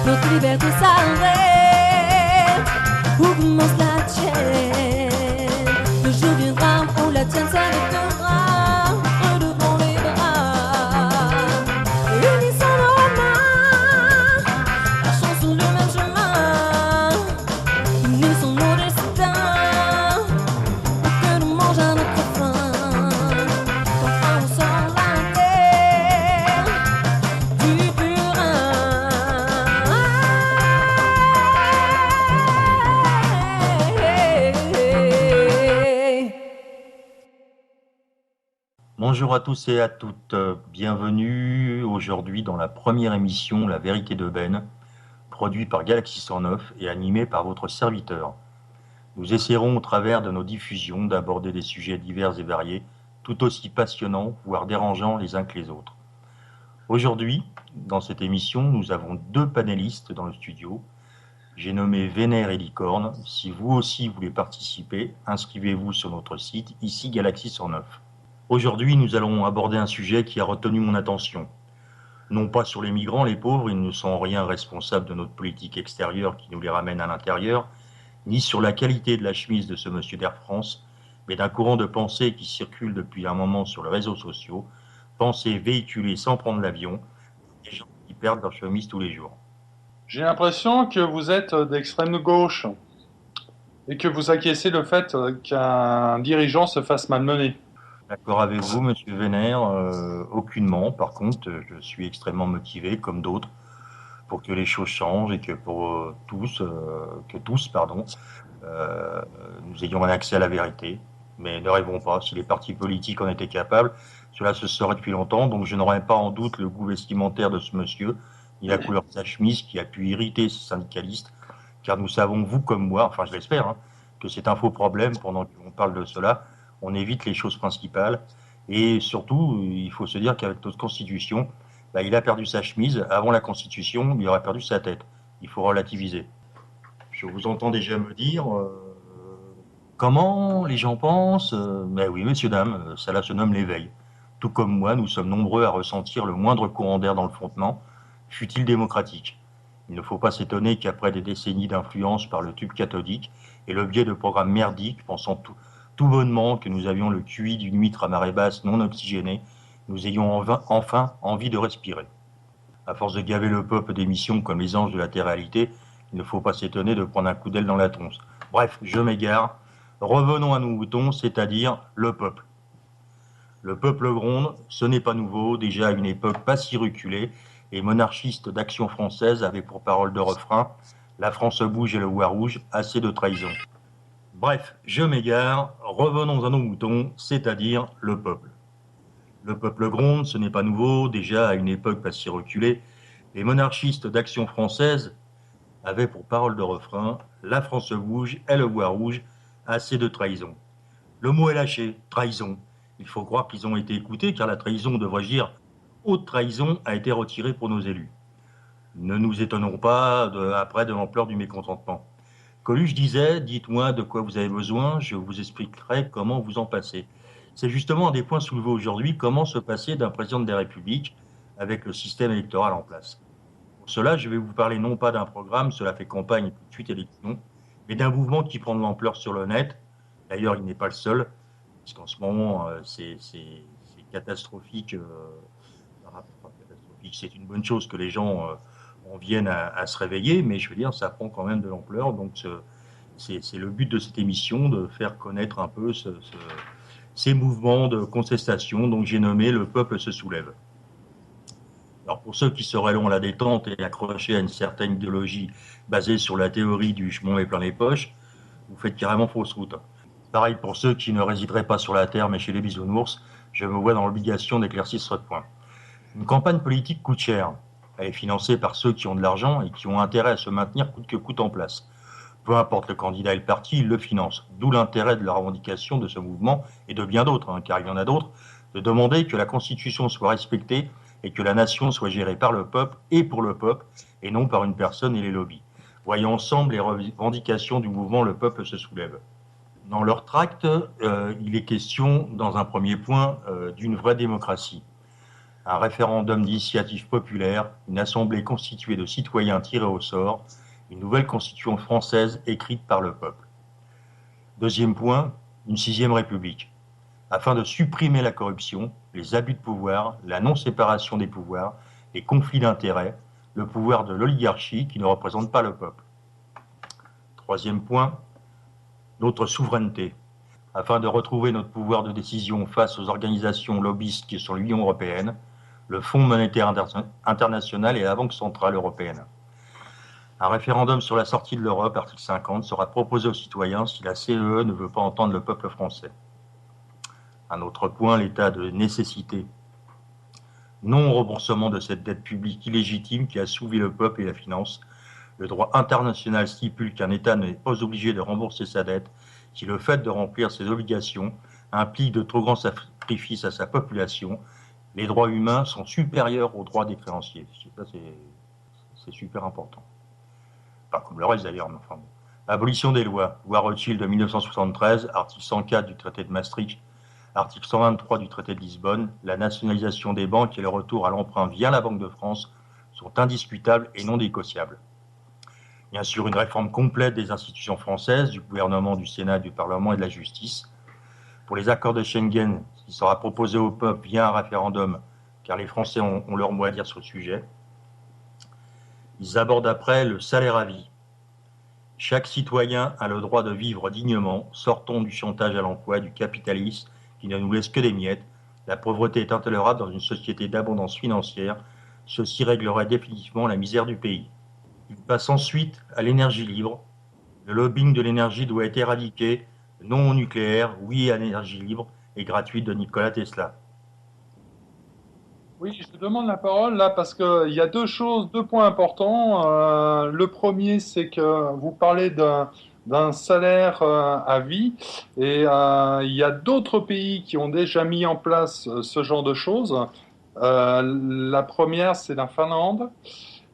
Notre liberté s'arrête. Où commence la tienne? Le jour viendra où la tienne s'arrêtera. Redevons les bras. Unissons nos mains. Marchons sur le même chemin. Unissons nos destins. Pour que nous mangeons à notre faim. Quand on sort la terre du burin. Bonjour à tous et à toutes, bienvenue aujourd'hui dans la première émission La Vérité de Ben, produit par Galaxy 109 et animé par votre serviteur. Nous essaierons au travers de nos diffusions d'aborder des sujets divers et variés, tout aussi passionnants, voire dérangeants les uns que les autres. Aujourd'hui, dans cette émission, nous avons deux panélistes dans le studio. J'ai nommé Vénère et Licorne. Si vous aussi voulez participer, inscrivez-vous sur notre site, ici Galaxy 109. Aujourd'hui, nous allons aborder un sujet qui a retenu mon attention. Non pas sur les migrants, les pauvres, ils ne sont en rien responsables de notre politique extérieure qui nous les ramène à l'intérieur, ni sur la qualité de la chemise de ce monsieur d'Air France, mais d'un courant de pensée qui circule depuis un moment sur les réseaux sociaux, pensée véhiculée sans prendre l'avion, des gens qui perdent leur chemise tous les jours. J'ai l'impression que vous êtes d'extrême gauche et que vous acquiescez le fait qu'un dirigeant se fasse malmener. D'accord avec vous, monsieur Vénère, aucunement. Par contre, je suis extrêmement motivé, comme d'autres, pour que les choses changent et que pour tous, nous ayons un accès à la vérité. Mais ne rêvons pas, si les partis politiques en étaient capables, cela se saurait depuis longtemps, donc je n'aurais pas en doute le goût vestimentaire de ce monsieur, ni la couleur de sa chemise qui a pu irriter ces syndicalistes, car nous savons, vous comme moi, enfin je l'espère, que c'est un faux problème pendant qu'on parle de cela. On évite les choses principales. Et surtout, il faut se dire qu'avec notre Constitution, il a perdu sa chemise. Avant la Constitution, il aurait perdu sa tête. Il faut relativiser. Je vous entends déjà me dire comment les gens pensent. Mais oui, messieurs, dames, cela se nomme l'éveil. Tout comme moi, nous sommes nombreux à ressentir le moindre courant d'air dans le frontement, fût-il démocratique. Il ne faut pas s'étonner qu'après des décennies d'influence par le tube cathodique et le biais de programmes merdiques, pensant tout bonnement que nous avions le QI d'une huître à marée basse non oxygénée, nous ayons enfin envie de respirer. À force de gaver le peuple d'émissions comme les anges de la télé-réalité, il ne faut pas s'étonner de prendre un coup d'aile dans la tronche. Bref, je m'égare. Revenons à nos moutons, c'est-à-dire le peuple. Le peuple gronde, ce n'est pas nouveau, déjà à une époque pas si reculée, et monarchistes d'Action française avaient pour parole de refrain « La France bouge et le Ouah rouge, assez de trahison ». Bref, je m'égare, revenons à nos moutons, c'est-à-dire le peuple. Le peuple gronde, ce n'est pas nouveau, déjà à une époque pas si reculée, les monarchistes d'Action française avaient pour parole de refrain « La France bouge et le Ouah rouge, assez de trahison ». Le mot est lâché, trahison. Il faut croire qu'ils ont été écoutés, car la trahison, devrais-je dire, haute trahison, a été retirée pour nos élus. Ne nous étonnons pas après de l'ampleur du mécontentement. Coluche disait, dites-moi de quoi vous avez besoin, je vous expliquerai comment vous en passer. C'est justement un des points soulevés aujourd'hui, comment se passer d'un président de la République avec le système électoral en place. Pour cela, je vais vous parler non pas d'un programme, cela fait campagne et tout de suite élection, mais d'un mouvement qui prend de l'ampleur sur le net. D'ailleurs, il n'est pas le seul, parce qu'en ce moment, c'est catastrophique. Catastrophique. C'est une bonne chose que les gens on vienne à se réveiller, mais je veux dire, ça prend quand même de l'ampleur. Donc, c'est le but de cette émission, de faire connaître un peu ces mouvements de contestation. Donc, j'ai nommé Le peuple se soulève. Alors, pour ceux qui seraient longs à la détente et accrochés à une certaine idéologie basée sur la théorie du je m'en mets plein les poches, vous faites carrément fausse route. Pareil pour ceux qui ne résideraient pas sur la Terre, mais chez les bisounours, je me vois dans l'obligation d'éclaircir ce point. Une campagne politique coûte cher. Elle est financée par ceux qui ont de l'argent et qui ont intérêt à se maintenir coûte que coûte en place. Peu importe le candidat et le parti, ils le financent. D'où l'intérêt de la revendication de ce mouvement, et de bien d'autres, car il y en a d'autres, de demander que la Constitution soit respectée et que la nation soit gérée par le peuple et pour le peuple, et non par une personne et les lobbies. Voyons ensemble les revendications du mouvement Le peuple se soulève. Dans leur tract, il est question, dans un premier point, d'une vraie démocratie. un référendum d'initiative populaire, une assemblée constituée de citoyens tirés au sort, une nouvelle constitution française écrite par le peuple. Deuxième point, une sixième république, afin de supprimer la corruption, les abus de pouvoir, la non-séparation des pouvoirs, les conflits d'intérêts, le pouvoir de l'oligarchie qui ne représente pas le peuple. Troisième point, notre souveraineté, afin de retrouver notre pouvoir de décision face aux organisations lobbyistes qui sont l'Union européenne, le Fonds monétaire international et la Banque centrale européenne. Un référendum sur la sortie de l'Europe, article 50, sera proposé aux citoyens si la CEE ne veut pas entendre le peuple français. Un autre point, l'état de nécessité. Non au remboursement de cette dette publique illégitime qui a assouvi le peuple et la finance. Le droit international stipule qu'un État n'est pas obligé de rembourser sa dette si le fait de remplir ses obligations implique de trop grands sacrifices à sa population. Les droits humains sont supérieurs aux droits des créanciers. Ça, c'est super important. Enfin, comme le reste d'ailleurs. Enfin, abolition des lois. Loi Rothschild de 1973, article 104 du traité de Maastricht, article 123 du traité de Lisbonne, la nationalisation des banques et le retour à l'emprunt via la Banque de France sont indiscutables et non négociables. Bien sûr, une réforme complète des institutions françaises, du gouvernement, du Sénat, du Parlement et de la justice. Pour les accords de Schengen, il sera proposé au peuple via un référendum, car les Français ont leur mot à dire sur le sujet. Ils abordent après le salaire à vie. Chaque citoyen a le droit de vivre dignement. Sortons du chantage à l'emploi, du capitalisme qui ne nous laisse que des miettes. La pauvreté est intolérable dans une société d'abondance financière. Ceci réglerait définitivement la misère du pays. Il passe ensuite à l'énergie libre. Le lobbying de l'énergie doit être éradiqué. Non au nucléaire, oui à l'énergie libre et gratuite de Nikola Tesla. Oui, je te demande la parole là parce qu'il y a deux points importants. Le premier, c'est que vous parlez d'un salaire à vie et il y a d'autres pays qui ont déjà mis en place ce genre de choses. La première, c'est la Finlande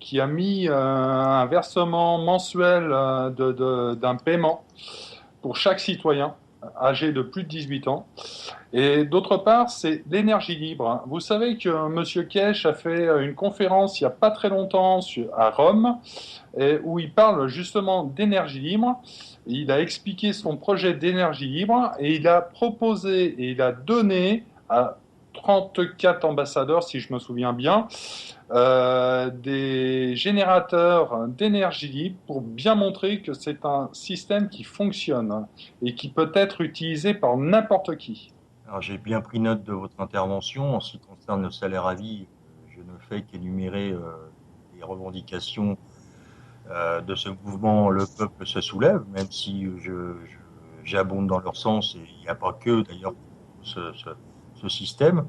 qui a mis un versement mensuel d'un paiement pour chaque citoyen âgé de plus de 18 ans. Et d'autre part, c'est l'énergie libre. Vous savez que M. Kesh a fait une conférence il n'y a pas très longtemps à Rome, où il parle justement d'énergie libre. Il a expliqué son projet d'énergie libre et il a proposé et il a donné à 34 ambassadeurs, si je me souviens bien, des générateurs d'énergie libre pour bien montrer que c'est un système qui fonctionne et qui peut être utilisé par n'importe qui. Alors, j'ai bien pris note de votre intervention. En ce qui concerne le salaire à vie, je ne fais qu'énumérer les revendications de ce mouvement. Le peuple se soulève, même si j'abonde dans leur sens, et il n'y a pas que d'ailleurs ce système.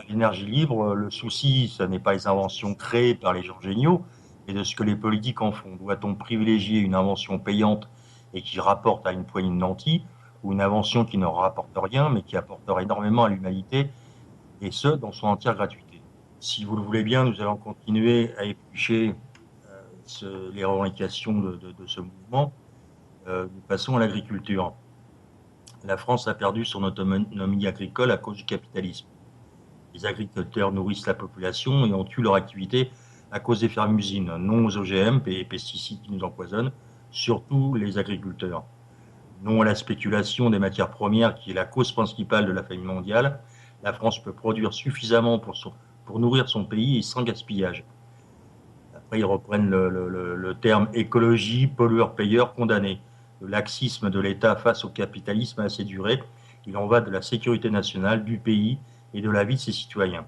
L'énergie libre, le souci, ce n'est pas les inventions créées par les gens géniaux, mais de ce que les politiques en font. Doit-on privilégier une invention payante et qui rapporte à une poignée de nantis, ou une invention qui ne rapporte rien, mais qui apportera énormément à l'humanité, et ce, dans son entière gratuité. Si vous le voulez bien, nous allons continuer à éplucher les revendications de ce mouvement. Nous passons à l'agriculture. La France a perdu son autonomie agricole à cause du capitalisme. Les agriculteurs nourrissent la population et ont tué leur activité à cause des fermes-usines, non aux OGM et pesticides qui nous empoisonnent, surtout les agriculteurs. Non à la spéculation des matières premières qui est la cause principale de la famine mondiale. La France peut produire suffisamment pour nourrir son pays et sans gaspillage. Après, ils reprennent le terme écologie, pollueur-payeur, condamné. Le laxisme de l'État face au capitalisme a assez duré. Il en va de la sécurité nationale, du pays et de la vie de ses citoyens.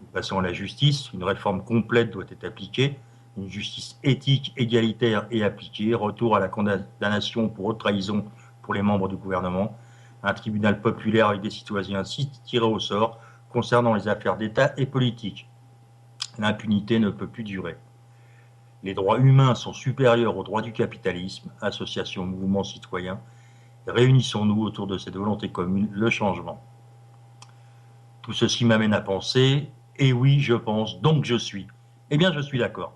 Nous passons à la justice. Une réforme complète doit être appliquée. Une justice éthique, égalitaire et appliquée. Retour à la condamnation pour haute trahison pour les membres du gouvernement. Un tribunal populaire avec des citoyens tirés au sort concernant les affaires d'État et politiques. L'impunité ne peut plus durer. Les droits humains sont supérieurs aux droits du capitalisme. Association, mouvement citoyen. Réunissons-nous autour de cette volonté commune, le changement. Tout ceci m'amène à penser, et oui, je pense, donc je suis. Eh bien, je suis d'accord.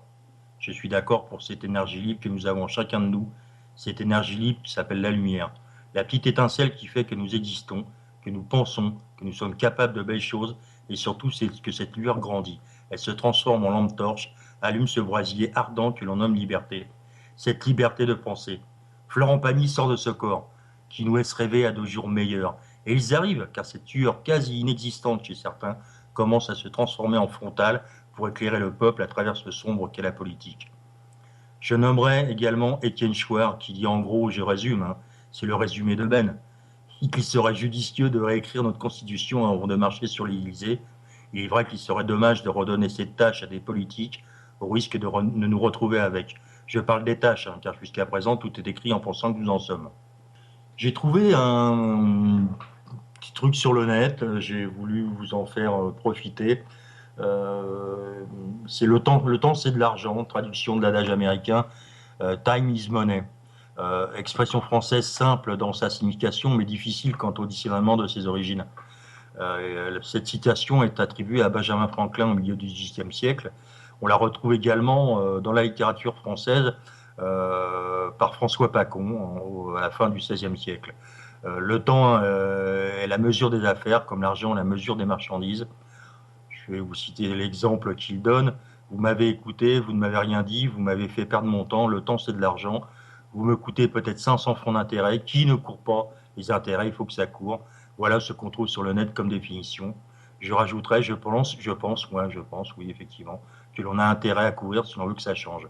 Je suis d'accord pour cette énergie libre que nous avons chacun de nous, cette énergie libre qui s'appelle la lumière, la petite étincelle qui fait que nous existons, que nous pensons, que nous sommes capables de belles choses, Et surtout, c'est que cette lueur grandit. Elle se transforme en lampe torche, allume ce brasier ardent que l'on nomme liberté. Cette liberté de penser. Florent Pagny sort de ce corps, qui nous laisse rêver à de jours meilleurs. Et ils arrivent, car cette lueur quasi inexistante chez certains commence à se transformer en frontale pour éclairer le peuple à travers ce sombre qu'est la politique. Je nommerai également Étienne Chouard, qui dit en gros, je résume, c'est le résumé de Ben, qu'il serait judicieux de réécrire notre constitution avant de marcher sur l'Élysée. Il est vrai qu'il serait dommage de redonner cette tâche à des politiques au risque de nous retrouver avec. Je parle des tâches, car jusqu'à présent, tout est écrit en pensant que nous en sommes. J'ai trouvé un petit truc sur le net, j'ai voulu vous en faire profiter. C'est le temps c'est de l'argent, traduction de l'adage américain, time is money. Expression française simple dans sa signification, mais difficile quant au discernement de ses origines. Cette citation est attribuée à Benjamin Franklin au milieu du XVIIIe siècle. On la retrouve également dans la littérature française par François Pacon à la fin du XVIe siècle. Le temps est la mesure des affaires, comme l'argent est la mesure des marchandises. Je vais vous citer l'exemple qu'il donne. Vous m'avez écouté, vous ne m'avez rien dit, vous m'avez fait perdre mon temps, le temps c'est de l'argent. Vous me coûtez peut-être 500 francs d'intérêt. Qui ne court pas les intérêts? Il faut que ça court. Voilà ce qu'on trouve sur le net comme définition. Je rajouterais, je pense, oui, effectivement, que l'on a intérêt à courir si l'on veut que ça change.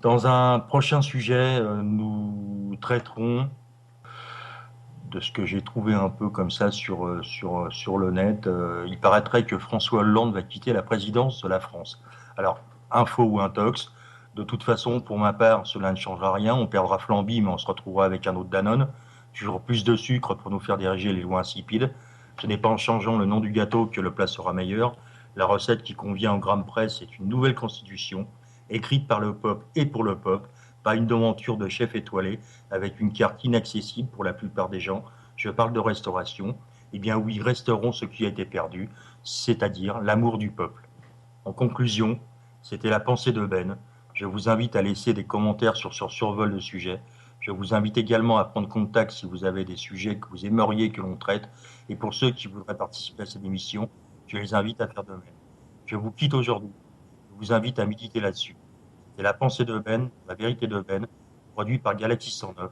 Dans un prochain sujet, nous traiterons de ce que j'ai trouvé un peu comme ça sur le net. Il paraîtrait que François Hollande va quitter la présidence de la France. Alors, info ou intox, de toute façon, pour ma part, cela ne changera rien. On perdra Flamby, mais on se retrouvera avec un autre Danone. Toujours plus de sucre pour nous faire diriger les lois insipides. Ce n'est pas en changeant le nom du gâteau que le plat sera meilleur. La recette qui convient au gramme près, c'est une nouvelle constitution, écrite par le peuple et pour le peuple, pas une devanture de chef étoilé, avec une carte inaccessible pour la plupart des gens. Je parle de restauration. Eh bien oui, resteront ce qui a été perdu, c'est-à-dire l'amour du peuple. En conclusion, c'était la pensée de Ben. Je vous invite à laisser des commentaires sur ce survol de sujet. Je vous invite également à prendre contact si vous avez des sujets que vous aimeriez que l'on traite. Et pour ceux qui voudraient participer à cette émission, je les invite à faire de même. Je vous quitte aujourd'hui. Je vous invite à méditer là-dessus. C'est la pensée de Ben, la vérité de Ben, produit par Galaxy 109.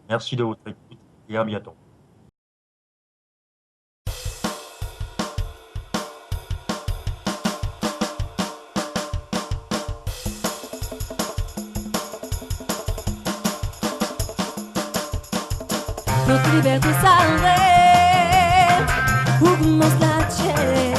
Merci de votre écoute et à bientôt. Notre liberté s'arrête, où commence la tienne?